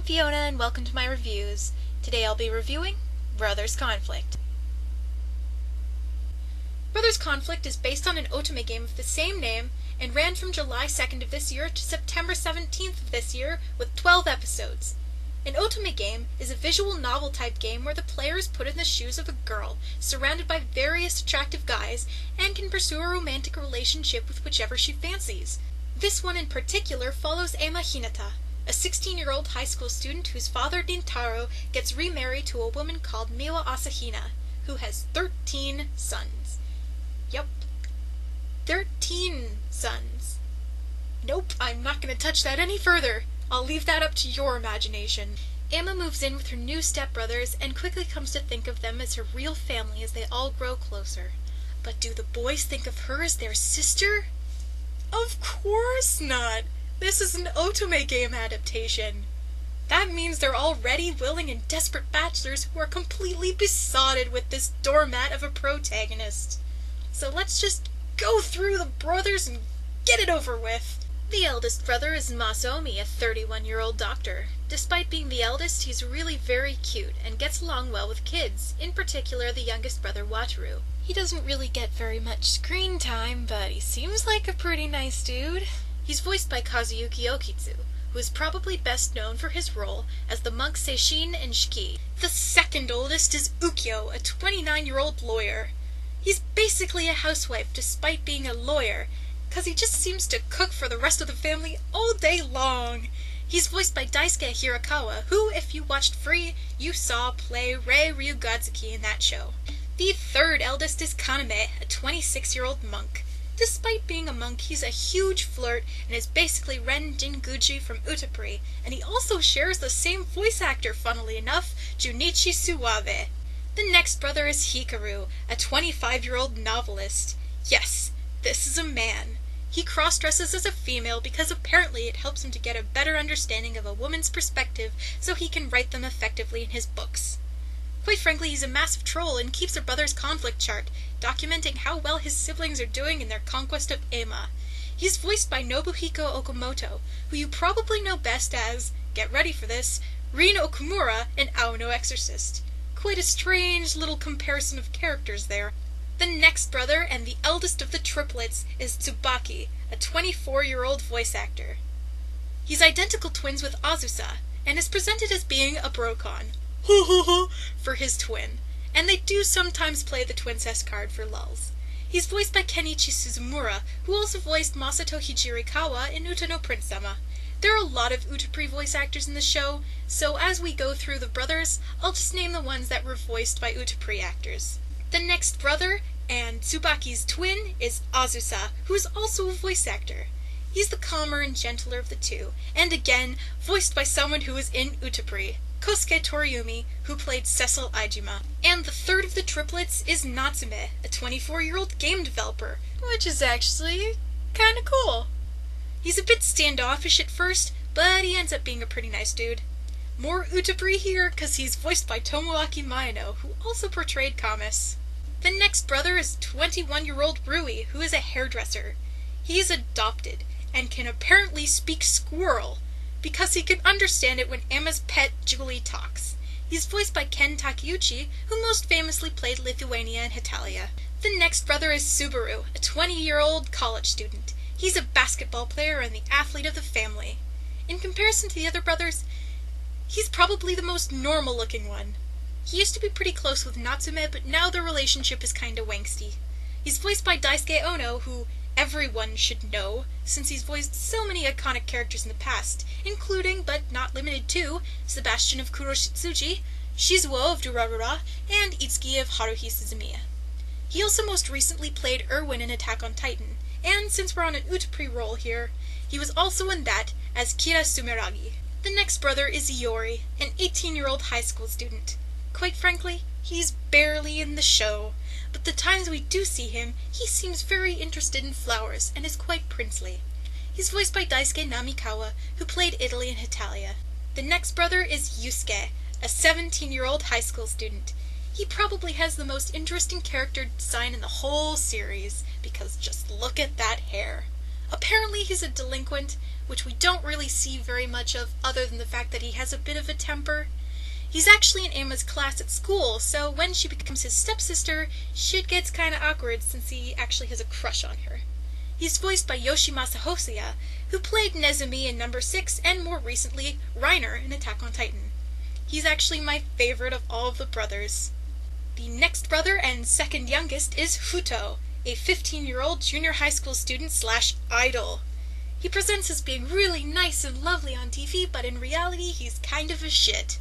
Fiona and welcome to my reviews. Today I'll be reviewing Brothers Conflict. Brothers Conflict is based on an otome game of the same name and ran from July 2nd of this year to September 17th of this year with 12 episodes. An otome game is a visual novel type game where the player is put in the shoes of a girl surrounded by various attractive guys and can pursue a romantic relationship with whichever she fancies. This one in particular follows Ema Hinata, a 16-year-old high school student whose father, Nintaro, gets remarried to a woman called Miwa Asahina, who has 13 sons. Yup. 13 sons. Nope, I'm not going to touch that any further. I'll leave that up to your imagination. Emma moves in with her new stepbrothers and quickly comes to think of them as her real family as they all grow closer. But do the boys think of her as their sister? Of course not! This is an otome game adaptation. That means they're all ready, willing, and desperate bachelors who are completely besotted with this doormat of a protagonist. So let's just go through the brothers and get it over with. The eldest brother is Masaomi, a 31-year-old doctor. Despite being the eldest, he's really very cute and gets along well with kids, in particular the youngest brother Wataru. He doesn't really get very much screen time, but he seems like a pretty nice dude. He's voiced by Kazuyuki Okitsu, who is probably best known for his role as the monk Seishin in Shiki. The second oldest is Ukyo, a 29-year-old lawyer. He's basically a housewife despite being a lawyer, cause he just seems to cook for the rest of the family all day long. He's voiced by Daisuke Hirakawa, who, if you watched Free, you saw play Rei Ryugadzuki in that show. The third eldest is Kaname, a 26-year-old monk. Despite being a monk, he's a huge flirt and is basically Ren Jinguji from Utapri, and he also shares the same voice actor, funnily enough, Junichi Suwabe. The next brother is Hikaru, a 25-year-old novelist. Yes, this is a man. He cross-dresses as a female because apparently it helps him to get a better understanding of a woman's perspective so he can write them effectively in his books. Quite frankly, he's a massive troll and keeps a Brothers Conflict chart, documenting how well his siblings are doing in their conquest of Ema. He's voiced by Nobuhiko Okamoto, who you probably know best as, get ready for this, Rin Okumura in Ao no Exorcist. Quite a strange little comparison of characters there. The next brother, and the eldest of the triplets, is Tsubaki, a 24-year-old voice actor. He's identical twins with Azusa, and is presented as being a brocon. For his twin, and they do sometimes play the twincest card for lulz. He's voiced by Kenichi Suzumura, who also voiced Masato Hijirikawa in Uta no Prince-sama. There are a lot of Utapri voice actors in the show, so as we go through the brothers, I'll just name the ones that were voiced by Utapri actors. The next brother, and Tsubaki's twin, is Azusa, who is also a voice actor. He's the calmer and gentler of the two, and again, voiced by someone who is in Utapri, Kosuke Toriumi, who played Cecil Aijima. And the third of the triplets is Natsume, a 24-year-old game developer, which is actually kinda cool. He's a bit standoffish at first, but he ends up being a pretty nice dude. More Utapri here, cause he's voiced by Tomoaki Maeno, who also portrayed Kamis. The next brother is 21-year-old Rui, who is a hairdresser. He is adopted, and can apparently speak squirrel, because he can understand it when Emma's pet, Julie, talks. He's voiced by Ken Takeuchi, who most famously played Lithuania in Hetalia. The next brother is Subaru, a 20-year-old college student. He's a basketball player and the athlete of the family. In comparison to the other brothers, he's probably the most normal-looking one. He used to be pretty close with Natsume, but now their relationship is kinda wangsty. He's voiced by Daisuke Ono, who everyone should know, since he's voiced so many iconic characters in the past, including, but not limited to, Sebastian of Kuroshitsuji, Shizuo of Durarara, and Itsuki of Haruhi Suzumiya. He also most recently played Erwin in Attack on Titan, and since we're on an Utapri role here, he was also in that as Kira Sumeragi. The next brother is Iori, an 18-year-old high school student. Quite frankly, he's barely in the show, but the times we do see him, he seems very interested in flowers and is quite princely. He's voiced by Daisuke Namikawa, who played Italy in Hetalia. The next brother is Yusuke, a 17-year-old high school student. He probably has the most interesting character design in the whole series, because just look at that hair. Apparently he's a delinquent, which we don't really see very much of other than the fact that he has a bit of a temper. He's actually in Emma's class at school, so when she becomes his stepsister, shit gets kinda awkward since he actually has a crush on her. He's voiced by Yoshimasa Hosoya, who played Nezumi in Number 6 and more recently Reiner in Attack on Titan. He's actually my favorite of all of the brothers. The next brother and second youngest is Futo, a 15-year-old junior high school student / idol. He presents as being really nice and lovely on TV, but in reality he's kind of a shit.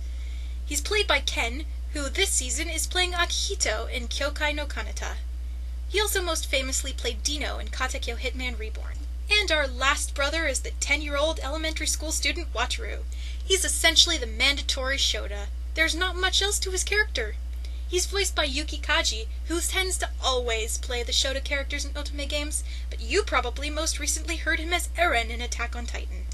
He's played by Ken, who this season is playing Akihito in Kyokai no Kanata. He also most famously played Dino in Katekyo Hitman Reborn. And our last brother is the 10-year-old elementary school student Wataru. He's essentially the mandatory Shota. There's not much else to his character. He's voiced by Yuki Kaji, who tends to always play the Shota characters in otome games, but you probably most recently heard him as Eren in Attack on Titan.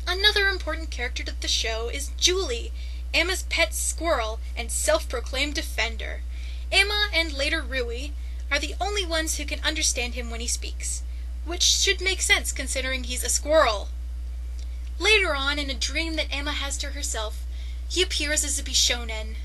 Another important character to the show is Julie, Emma's pet squirrel and self-proclaimed defender. Emma and later Rui are the only ones who can understand him when he speaks, which should make sense considering he's a squirrel. Later on, in a dream that Emma has to herself, he appears as a Bishonen.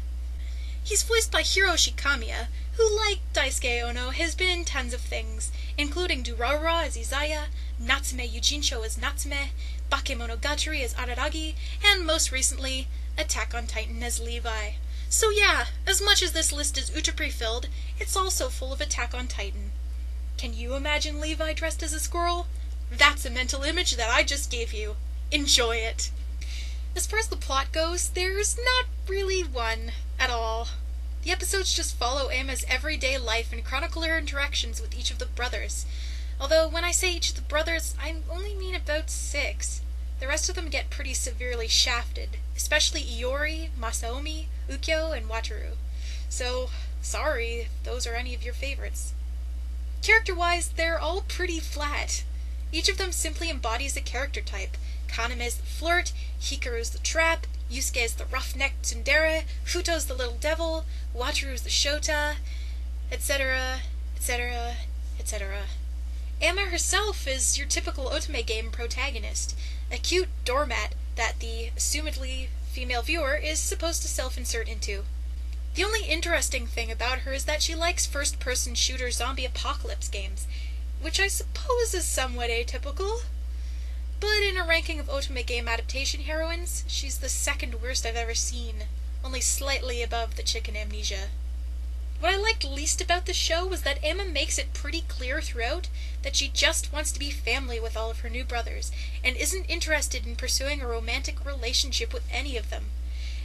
He's voiced by Hiroshi Kamiya, who, like Daisuke Ono, has been in tons of things, including Durarara as Izaya, Natsume Yujincho as Natsume, Bakemonogatari as Araragi, and most recently, Attack on Titan as Levi. So yeah, as much as this list is Utapri-filled, it's also full of Attack on Titan. Can you imagine Levi dressed as a squirrel? That's a mental image that I just gave you. Enjoy it. As far as the plot goes, there's not really one at all. The episodes just follow Emma's everyday life and chronicle her interactions with each of the brothers. Although when I say each of the brothers, I only mean about 6. The rest of them get pretty severely shafted, especially Iori, Masaomi, Ukyo, and Wataru. So, sorry if those are any of your favorites. Character-wise, they're all pretty flat. Each of them simply embodies a character type. Kaname's the flirt, Hikaru's the trap, Yusuke's the roughneck tsundere, Futo's the little devil, Wataru's the shota, etc., etc., etc. Emma herself is your typical otome game protagonist, a cute doormat that the assumedly female viewer is supposed to self-insert into. The only interesting thing about her is that she likes first-person shooter zombie apocalypse games, which I suppose is somewhat atypical. But in a ranking of otome game adaptation heroines, she's the second worst I've ever seen, only slightly above the Chicken Amnesia. What I liked least about the show was that Emma makes it pretty clear throughout that she just wants to be family with all of her new brothers, and isn't interested in pursuing a romantic relationship with any of them.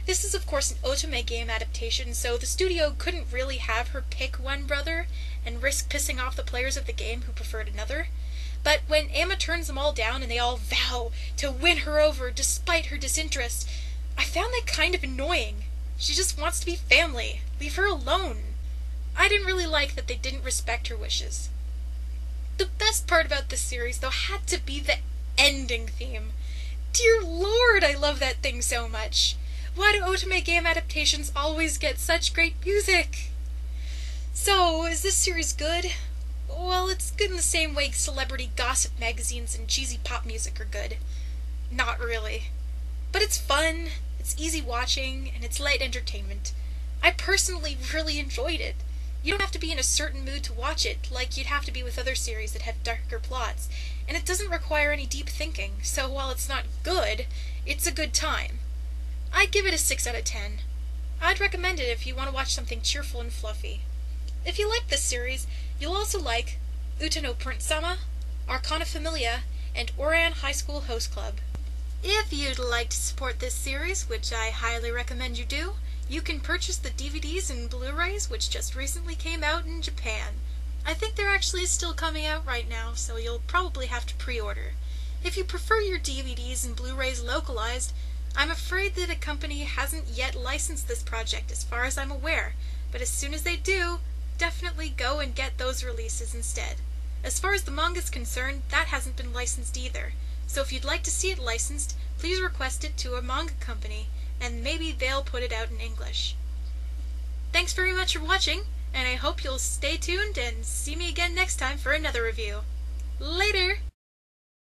This is of course an otome game adaptation, so the studio couldn't really have her pick one brother, and risk pissing off the players of the game who preferred another. But when Emma turns them all down and they all vow to win her over despite her disinterest, I found that kind of annoying. She just wants to be family. Leave her alone. I didn't really like that they didn't respect her wishes. The best part about this series, though, had to be the ending theme. Dear Lord, I love that thing so much. Why do otome game adaptations always get such great music? So, is this series good? Well, it's good in the same way celebrity gossip magazines and cheesy pop music are good. Not really. But it's fun, it's easy watching, and it's light entertainment. I personally really enjoyed it. You don't have to be in a certain mood to watch it, like you'd have to be with other series that have darker plots, and it doesn't require any deep thinking, so while it's not good, it's a good time. I'd give it a 6 out of 10. I'd recommend it if you want to watch something cheerful and fluffy. If you like this series, you'll also like Uta no Prince-sama, Arcana Familia, and Oran High School Host Club. If you'd like to support this series, which I highly recommend you do, you can purchase the DVDs and Blu-rays which just recently came out in Japan. I think they're actually still coming out right now, so you'll probably have to pre-order. If you prefer your DVDs and Blu-rays localized, I'm afraid that a company hasn't yet licensed this project as far as I'm aware, but as soon as they do, definitely go and get those releases instead. As far as the manga's concerned, that hasn't been licensed either, so if you'd like to see it licensed, please request it to a manga company, and maybe they'll put it out in English. Thanks very much for watching, and I hope you'll stay tuned and see me again next time for another review. Later!